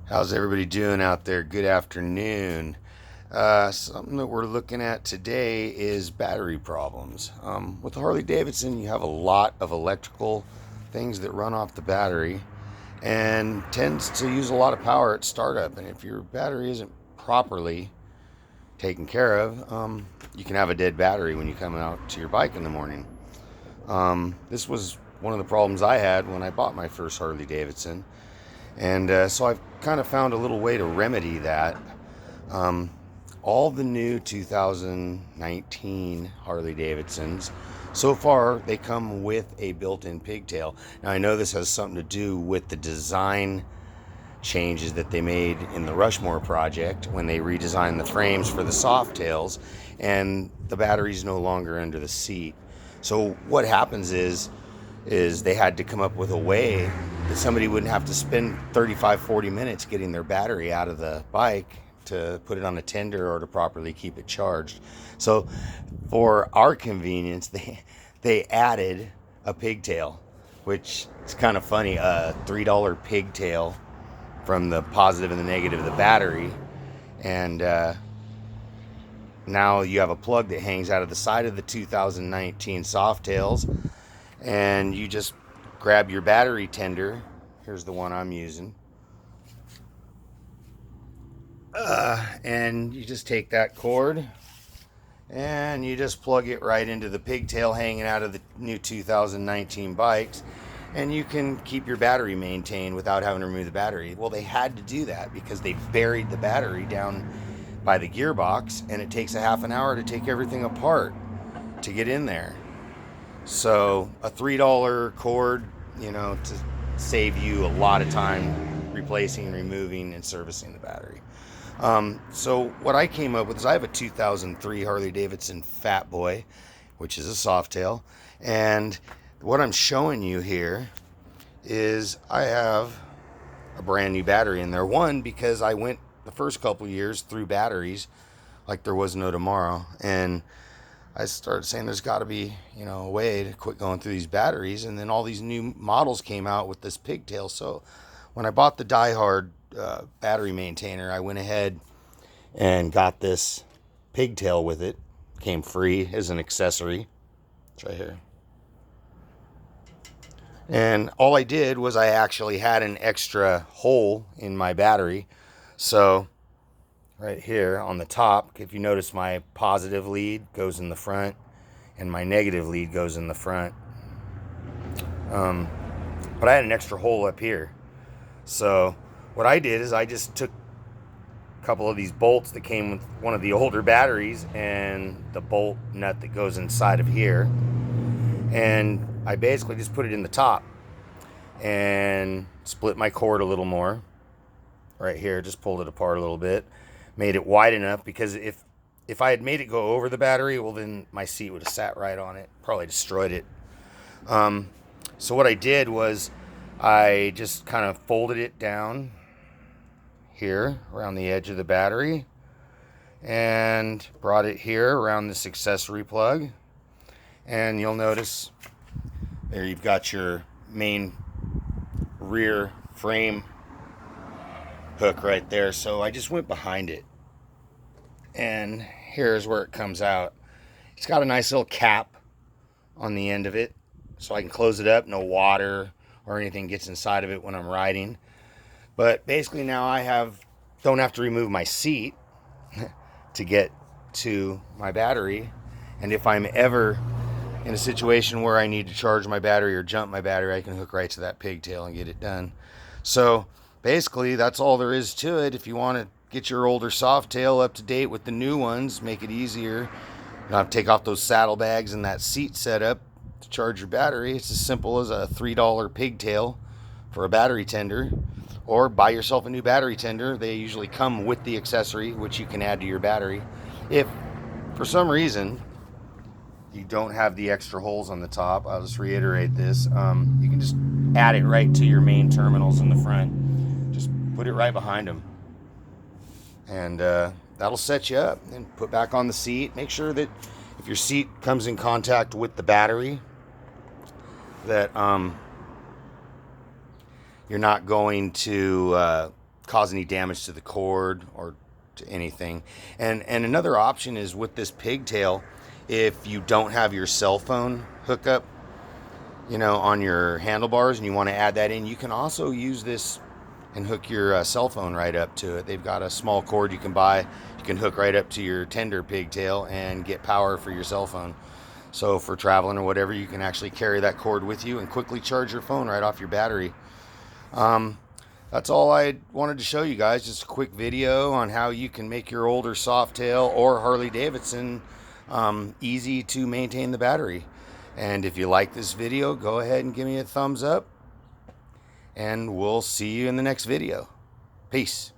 How's everybody doing out there? Good afternoon. Something that we're looking at today is battery problems. With the Harley Davidson, you have a lot of electrical things that run off the battery and tends to use a lot of power at startup. And if your battery isn't properly taken care of, you can have a dead battery when you come out to your bike in the morning. This was one of the problems I had when I bought my first Harley Davidson. And so I've kind of found a little way to remedy that. Um, all the new 2019 Harley Davidsons, so far, they come with a built-in pigtail. Now, I know this has something to do with the design changes that they made in the Rushmore project when they redesigned the frames for the soft tails, and the battery's no longer under the seat. So what happens is they had to come up with a way that somebody wouldn't have to spend 35-40 minutes getting their battery out of the bike to put it on a tender or to properly keep it charged. So for our convenience, they added a pigtail, which is kind of funny, a $3 pigtail from the positive and the negative of the battery. And now you have a plug that hangs out of the side of the 2019 Softails, and you just grab your battery tender. Here's the one I'm using. And you just take that cord and you just plug it right into the pigtail hanging out of the new 2019 bikes, and you can keep your battery maintained without having to remove the battery. Well, they had to do that because they buried the battery down by the gearbox, and it takes a half an hour to take everything apart to get in there. So a $3 cord, to save you a lot of time replacing, removing, and servicing the battery. So what I came up with is I have a 2003 Harley Davidson Fat Boy, which is a Softail, and what I'm showing you here is I have a brand new battery in there. One, because I went the first couple years through batteries like there was no tomorrow, and I started saying there's got to be, a way to quit going through these batteries. And then all these new models came out with this pigtail. So when I bought the Die Hard battery maintainer, I went ahead and got this pigtail with it. Came free as an accessory. It's right here. And all I did was I actually had an extra hole in my battery. So right here on the top, if you notice, my positive lead goes in the front and my negative lead goes in the front. But I had an extra hole up here. So what I did is I just took a couple of these bolts that came with one of the older batteries and the bolt nut that goes inside of here, and I basically just put it in the top and split my cord a little more right here, just pulled it apart a little bit, made it wide enough, because if I had made it go over the battery, well, then my seat would have sat right on it, probably destroyed it. So what I did was I just kind of folded it down here around the edge of the battery and brought it here around this accessory plug, and you'll notice there you've got your main rear frame hook right there. So I just went behind it, and here's where it comes out. It's got a nice little cap on the end of it, so I can close it up. No water or anything gets inside of it when I'm riding. But basically now I don't have to remove my seat to get to my battery. And if I'm ever in a situation where I need to charge my battery or jump my battery, I can hook right to that pigtail and get it done. So basically that's all there is to it. If you want to get your older Softail up to date with the new ones, make it easier. You don't have to take off those saddlebags and that seat setup to charge your battery. It's as simple as a $3 pigtail for a battery tender, or buy yourself a new battery tender. They usually come with the accessory, which you can add to your battery. If for some reason you don't have the extra holes on the top, I'll just reiterate this, you can just add it right to your main terminals in the front. Just put it right behind them, and that'll set you up. And put back on the seat. Make sure that if your seat comes in contact with the battery, that you're not going to cause any damage to the cord or to anything. And another option is with this pigtail, if you don't have your cell phone hookup, you know, on your handlebars, and you want to add that in, you can also use this and hook your cell phone right up to it. They've got a small cord you can buy. You can hook right up to your tender pigtail and get power for your cell phone. So for traveling or whatever, you can actually carry that cord with you and quickly charge your phone right off your battery. That's all I wanted to show you guys. Just a quick video on how you can make your older Softail or Harley Davidson easy to maintain the battery. And if you like this video, go ahead and give me a thumbs up. And we'll see you in the next video. Peace.